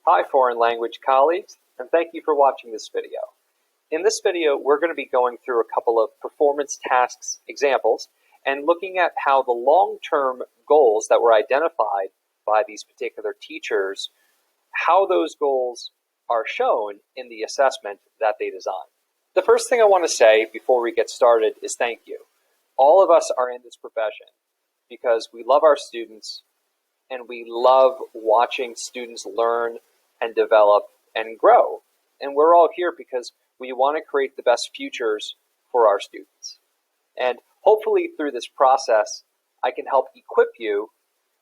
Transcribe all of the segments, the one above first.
Hi foreign language colleagues, and thank you for watching this video. In this video, we're going to be going through a couple of performance tasks examples and looking at how the long-term goals that were identified by these particular teachers, how those goals are shown in the assessment that they designed. The first thing I want to say before we get started is thank you. All of us are in this profession because we love our students and we love watching students learn and develop and grow. And we're all here because we want to create the best futures for our students. And hopefully through this process, I can help equip you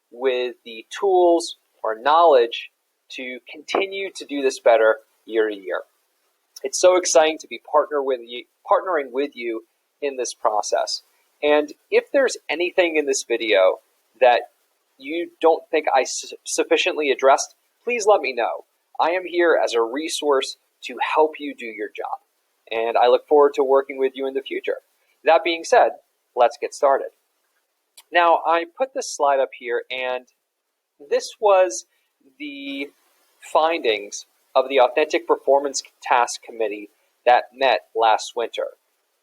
with the tools or knowledge to continue to do this better year to year. It's so exciting to be partnering with you in this process. And if there's anything in this video that you don't think I sufficiently addressed, please let me know. I am here as a resource to help you do your job. And I look forward to working with you in the future. That being said, let's get started. Now, I put this slide up here, and this was the findings of the Authentic Performance Task Committee that met last winter.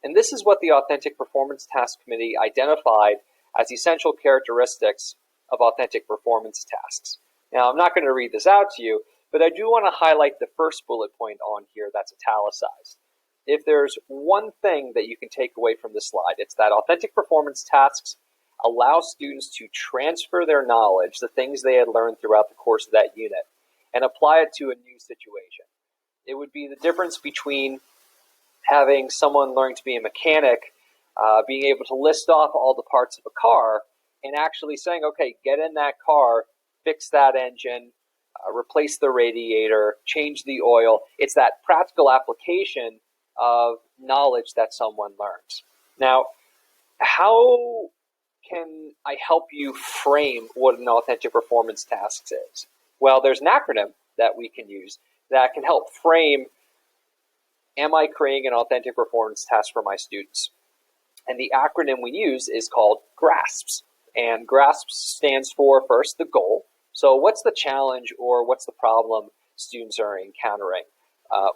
And this is what the Authentic Performance Task Committee identified as essential characteristics of authentic performance tasks. Now, I'm not going to read this out to you, but I do want to highlight the first bullet point on here that's italicized. If there's one thing that you can take away from this slide, it's that authentic performance tasks allow students to transfer their knowledge, the things they had learned throughout the course of that unit, and apply it to a new situation. It would be the difference between having someone learning to be a mechanic, being able to list off all the parts of a car, and actually saying, okay, get in that car, fix that engine, replace the radiator, change the oil. It's that practical application of knowledge that someone learns. Now, how can I help you frame what an authentic performance task is? Well, there's an acronym that we can use that can help frame, am I creating an authentic performance task for my students? And the acronym we use is called GRASPS. And GRASPS stands for, first, the goal. So what's the challenge or what's the problem students are encountering?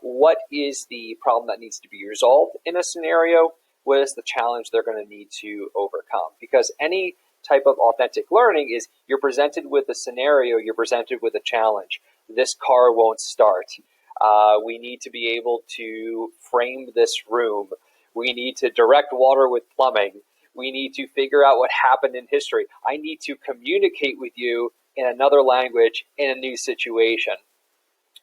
What is the problem that needs to be resolved in a scenario? What is the challenge they're going to need to overcome? Because any type of authentic learning is you're presented with a scenario, you're presented with a challenge. This car won't start. We need to be able to frame this room. We need to direct water with plumbing. We need to figure out what happened in history. I need to communicate with you in another language in a new situation.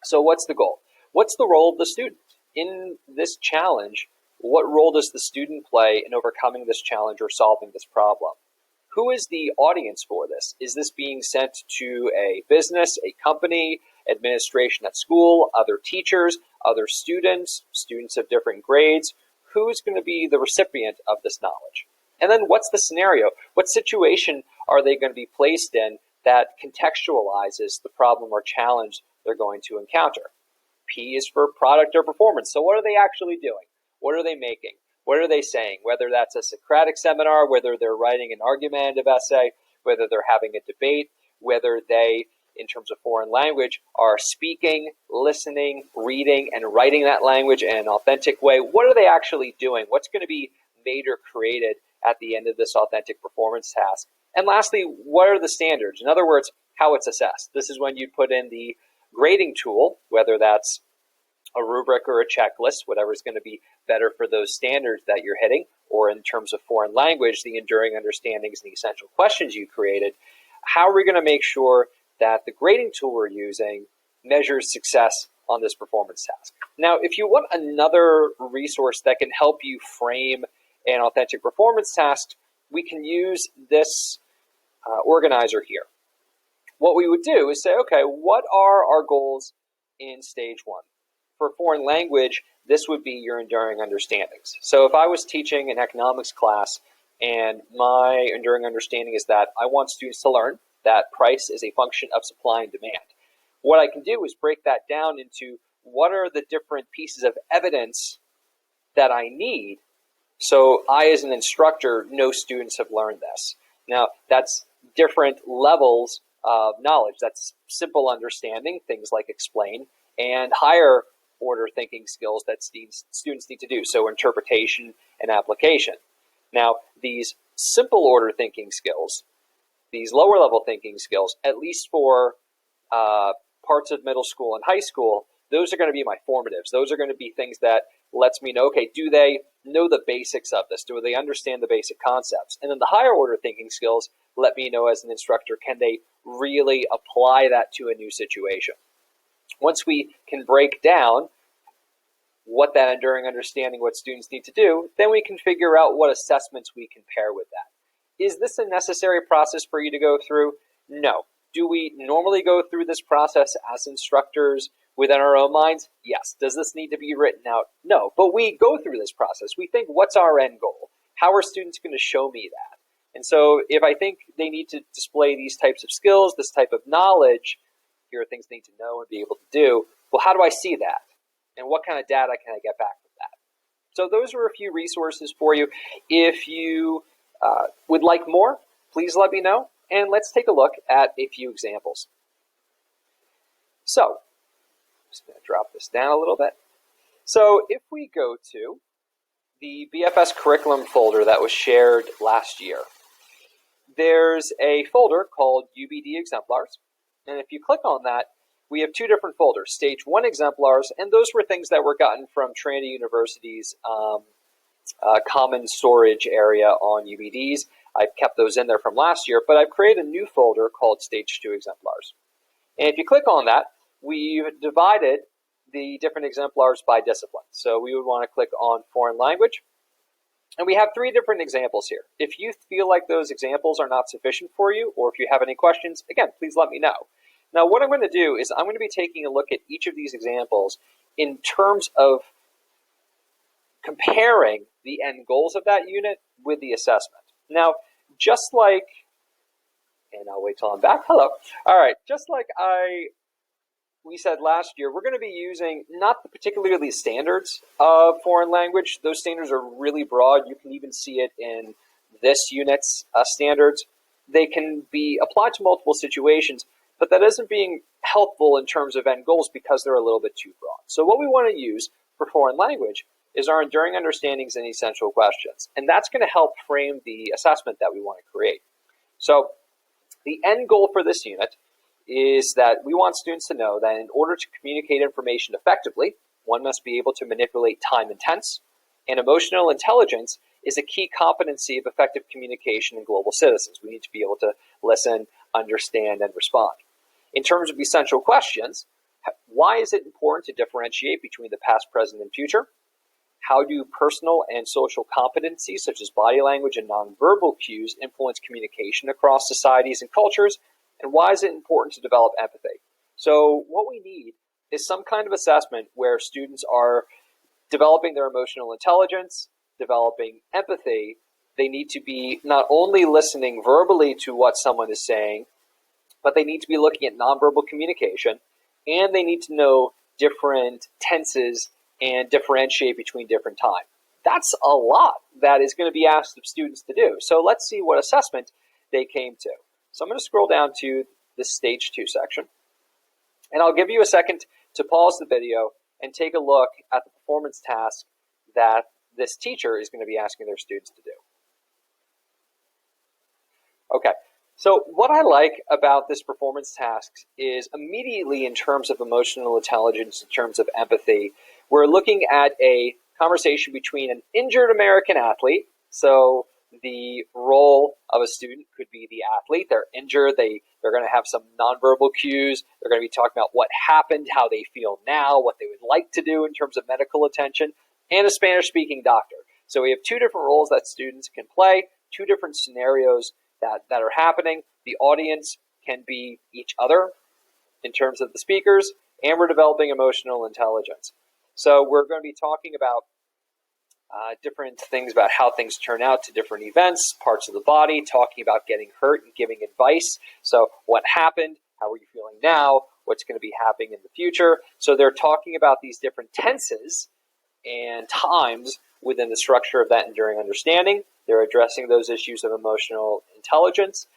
So what's the goal? What's the role of the student? In this challenge, what role does the student play in overcoming this challenge or solving this problem? Who is the audience for this? Is this being sent to a business, a company, administration at school, other teachers, other students, students of different grades? Who's going to be the recipient of this knowledge? And then what's the scenario? What situation are they going to be placed in that contextualizes the problem or challenge they're going to encounter? P is for product or performance. So what are they actually doing? What are they making? What are they saying? Whether that's a Socratic seminar, whether they're writing an argumentative essay, whether they're having a debate, whether they, in terms of foreign language, are speaking, listening, reading, and writing that language in an authentic way. What are they actually doing? What's going to be made or created at the end of this authentic performance task? And lastly, what are the standards? In other words, how it's assessed. This is when you put in the grading tool, whether that's a rubric or a checklist, whatever is going to be better for those standards that you're hitting, or in terms of foreign language, the enduring understandings and the essential questions you created. How are we going to make sure that the grading tool we're using measures success on this performance task? Now, if you want another resource that can help you frame an authentic performance task, we can use this organizer here. What we would do is say, okay, what are our goals in stage one? For foreign language, this would be your enduring understandings. So if I was teaching an economics class and my enduring understanding is that I want students to learn that price is a function of supply and demand, what I can do is break that down into what are the different pieces of evidence that I need so I, as an instructor, know students have learned this. Now, that's different levels knowledge. That's simple understanding, things like explain, and higher order thinking skills that students need to do, so interpretation and application. Now, these simple order thinking skills, these lower level thinking skills, at least for parts of middle school and high school, those are going to be my formatives. Those are going to be things that lets me know, okay, do they know the basics of this? Do they understand the basic concepts? And then the higher order thinking skills let me know as an instructor, can they really apply that to a new situation? Once we can break down what that enduring understanding, what students need to do, then we can figure out what assessments we can pair with that. Is this a necessary process for you to go through? No. Do we normally go through this process as instructors within our own minds? Yes. Does this need to be written out? No. But we go through this process. We think, what's our end goal? How are students going to show me that? And so if I think they need to display these types of skills, this type of knowledge, here are things they need to know and be able to do, well, how do I see that? And what kind of data can I get back from that? So those are a few resources for you. If you would like more, please let me know. And let's take a look at a few examples. So, I'm just going to drop this down a little bit. So if we go to the BFS curriculum folder that was shared last year, there's a folder called UBD Exemplars. And if you click on that, we have two different folders, Stage 1 exemplars, and those were things that were gotten from Trinity University's common storage area on UBDs. I've kept those in there from last year, but I've created a new folder called Stage 2 exemplars. And if you click on that, we've divided the different exemplars by discipline. So we would want to click on foreign language. And we have three different examples here. If you feel like those examples are not sufficient for you, or if you have any questions, again, please let me know. Now, what I'm going to do is I'm going to be taking a look at each of these examples in terms of comparing the end goals of that unit with the assessment. Now, just like, and I'll wait till I'm back. Hello. All right. Just like we said last year, we're going to be using not the particularly standards of foreign language. Those standards are really broad. You can even see it in this unit's standards. They can be applied to multiple situations, but that isn't being helpful in terms of end goals because they're a little bit too broad. So what we want to use for foreign language is our enduring understandings and essential questions. And that's going to help frame the assessment that we want to create. So the end goal for this unit is that we want students to know that in order to communicate information effectively, one must be able to manipulate time and tense, and emotional intelligence is a key competency of effective communication in global citizens. We need to be able to listen, understand, and respond. In terms of essential questions, why is it important to differentiate between the past, present, and future? How do personal and social competencies such as body language and nonverbal cues influence communication across societies and cultures? And why is it important to develop empathy? So what we need is some kind of assessment where students are developing their emotional intelligence, developing empathy. They need to be not only listening verbally to what someone is saying, but they need to be looking at nonverbal communication, and they need to know different tenses and differentiate between different time. That's a lot that is going to be asked of students to do. So let's see what assessment they came to. So I'm going to scroll down to the Stage 2 section, and I'll give you a second to pause the video and take a look at the performance task that this teacher is going to be asking their students to do. Okay, so what I like about this performance task is immediately in terms of emotional intelligence, in terms of empathy, we're looking at a conversation between an injured American athlete. So the role of a student could be the athlete. They're injured. They're going to have some nonverbal cues. They're going to be talking about what happened, how they feel now, what they would like to do in terms of medical attention, and a Spanish-speaking doctor. So we have two different roles that students can play, two different scenarios that are happening. The audience can be each other in terms of the speakers, and we're developing emotional intelligence. So we're going to be talking about different things about how things turn out to different events, parts of the body, talking about getting hurt and giving advice. So what happened? How are you feeling now? What's going to be happening in the future? So they're talking about these different tenses and times within the structure of that enduring understanding. They're addressing those issues of emotional intelligence.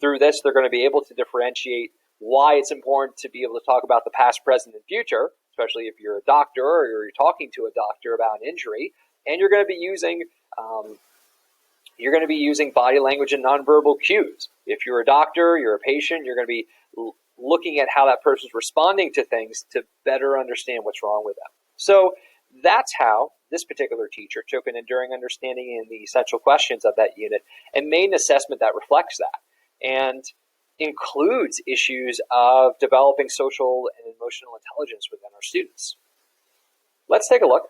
Through this, they're going to be able to differentiate why it's important to be able to talk about the past, present, and future, especially if you're a doctor or you're talking to a doctor about an injury, and you're going to be using body language and nonverbal cues. If you're a doctor, you're a patient, you're going to be looking at how that person's responding to things to better understand what's wrong with them. So that's how this particular teacher took an enduring understanding in the essential questions of that unit and made an assessment that reflects that and includes issues of developing social and emotional intelligence within our students. Let's take a look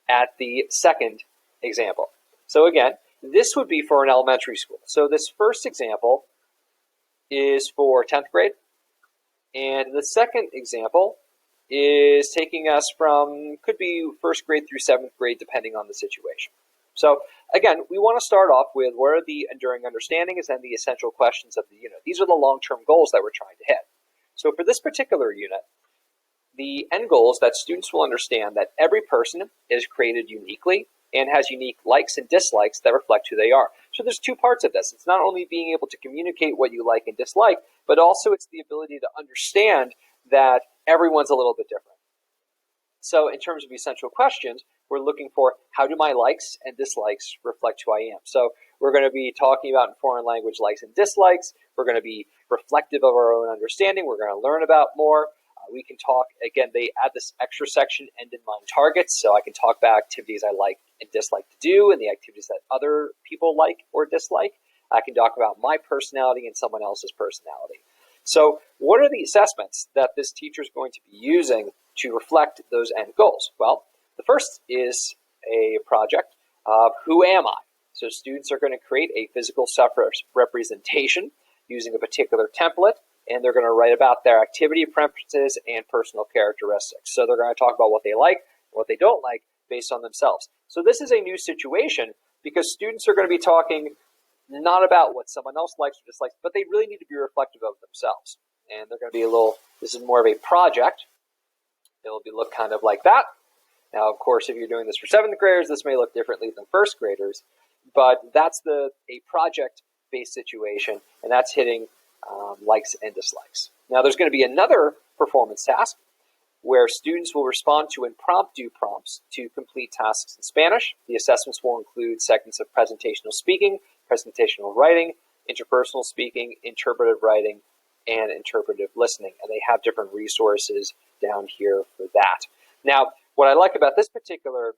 at the second example. So again, this would be for an elementary school. So this first example is for 10th grade, and the second example is taking us from, could be 1st grade through 7th grade, depending on the situation. So again, we want to start off with what are the enduring understandings and the essential questions of the unit. These are the long-term goals that we're trying to hit. So for this particular unit, the end goal is that students will understand that every person is created uniquely and has unique likes and dislikes that reflect who they are. So there's two parts of this. It's not only being able to communicate what you like and dislike, but also it's the ability to understand that everyone's a little bit different. So in terms of essential questions, we're looking for how do my likes and dislikes reflect who I am. So we're going to be talking about in foreign language likes and dislikes. We're going to be reflective of our own understanding. We're going to learn about more. We can talk, again, they add this extra section, end in mind targets, so I can talk about activities I like and dislike to do and the activities that other people like or dislike. I can talk about my personality and someone else's personality. So what are the assessments that this teacher is going to be using to reflect those end goals? Well, the first is a project of who am I? So students are going to create a physical self-representation using a particular template, and they're going to write about their activity preferences and personal characteristics. So they're going to talk about what they like and what they don't like based on themselves. So this is a new situation because students are going to be talking not about what someone else likes or dislikes, but they really need to be reflective of themselves. And they're going to be this is more of a project. It'll look kind of like that. Now, of course, if you're doing this for 7th graders, this may look differently than 1st graders, but that's a project-based situation, and that's hitting likes and dislikes. Now, there's going to be another performance task where students will respond to impromptu prompts to complete tasks in Spanish. The assessments will include segments of presentational speaking, presentational writing, interpersonal speaking, interpretive writing, and interpretive listening. And they have different resources down here for that. Now, what I like about this particular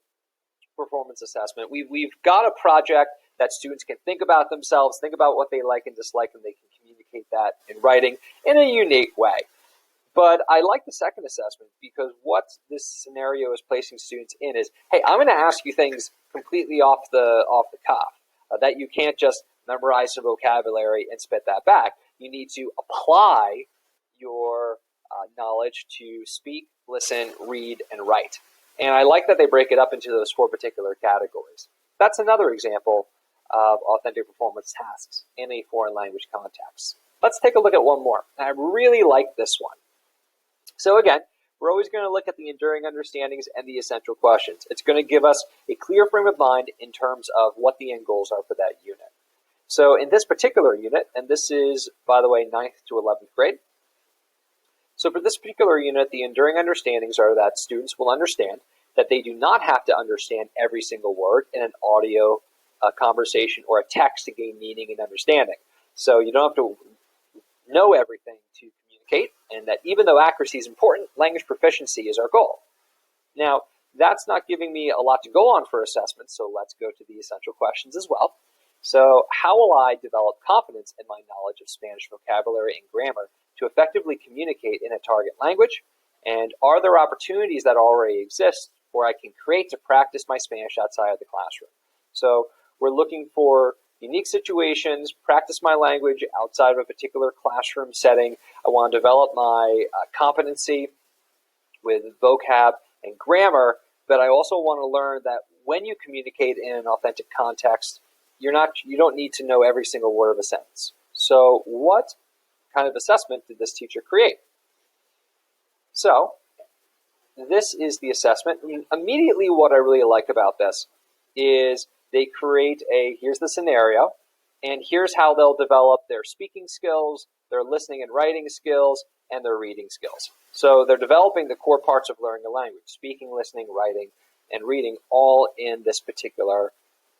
performance assessment, we've got a project that students can think about themselves, think about what they like and dislike, and they can communicate that in writing in a unique way. But I like the second assessment because what this scenario is placing students in is, hey, I'm going to ask you things completely off the cuff, that you can't just memorize some vocabulary and spit that back. You need to apply your knowledge to speak, listen, read, and write. And I like that they break it up into those 4 particular categories. That's another example of authentic performance tasks in a foreign language context. Let's take a look at one more. I really like this one. So again, we're always going to look at the enduring understandings and the essential questions. It's going to give us a clear frame of mind in terms of what the end goals are for that unit. So in this particular unit, and this is, by the way, 9th to 11th grade. So for this particular unit, the enduring understandings are that students will understand that they do not have to understand every single word in an audio conversation or a text to gain meaning and understanding. So you don't have to know everything to communicate, and that even though accuracy is important, language proficiency is our goal. Now, that's not giving me a lot to go on for assessment, so let's go to the essential questions as well. So how will I develop confidence in my knowledge of Spanish vocabulary and grammar to effectively communicate in a target language? And are there opportunities that already exist where I can create to practice my Spanish outside of the classroom? So we're looking for unique situations, practice my language outside of a particular classroom setting. I want to develop my competency with vocab and grammar, but I also want to learn that when you communicate in an authentic context, you don't need to know every single word of a sentence. So what kind of assessment did this teacher create? So this is the assessment. Immediately what I really like about this is they create here's the scenario, And here's how they'll develop their speaking skills, their listening and writing skills, and their reading skills. So they're developing the core parts of learning a language: speaking, listening, writing, and reading, all in this particular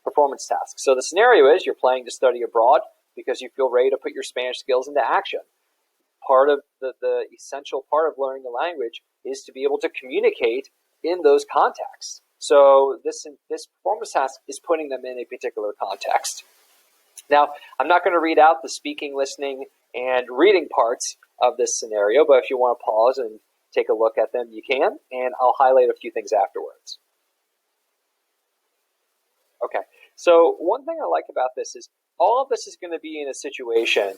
performance task. So the scenario is you're planning to study abroad because you feel ready to put your Spanish skills into action. Part of the essential part of learning a language is to be able to communicate in those contexts. So this performance task is putting them in a particular context. Now, I'm not going to read out the speaking, listening, and reading parts of this scenario, but if you want to pause and take a look at them, you can, and I'll highlight a few things afterwards. Okay, so one thing I like about this is all of this is going to be in a situation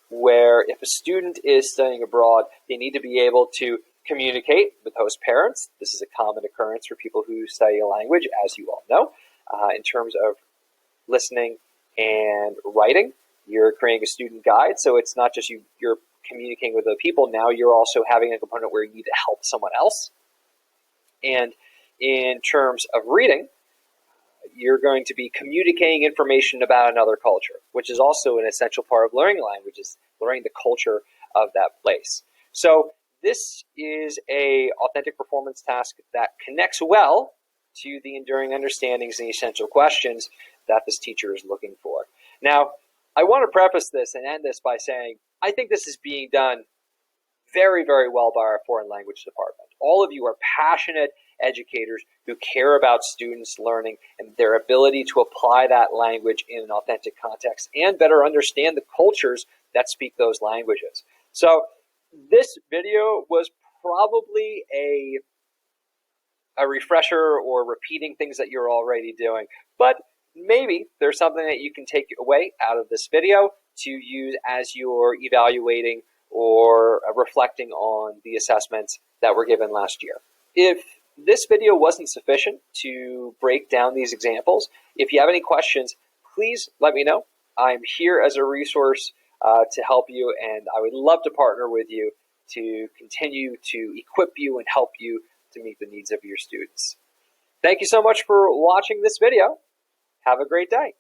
where if a student is studying abroad, they need to be able to communicate with host parents. This is a common occurrence for people who study a language, as you all know, in terms of listening and writing. You're creating a student guide, so it's not just you're communicating with other people. Now you're also having a component where you need to help someone else. And in terms of reading, you're going to be communicating information about another culture, which is also an essential part of learning languages, learning the culture of that place. So this is a authentic performance task that connects well to the enduring understandings and essential questions that this teacher is looking for. Now, I want to preface this and end this by saying I think this is being done very, very well by our foreign language department. All of you are passionate educators who care about students' learning and their ability to apply that language in an authentic context and better understand the cultures that speak those languages. So this video was probably a refresher or repeating things that you're already doing, but maybe there's something that you can take away out of this video to use as you're evaluating or reflecting on the assessments that were given last year. If this video wasn't sufficient to break down these examples, if you have any questions, please let me know. I'm here as a resource to help you, and I would love to partner with you to continue to equip you and help you to meet the needs of your students. Thank you so much for watching this video. Have a great day.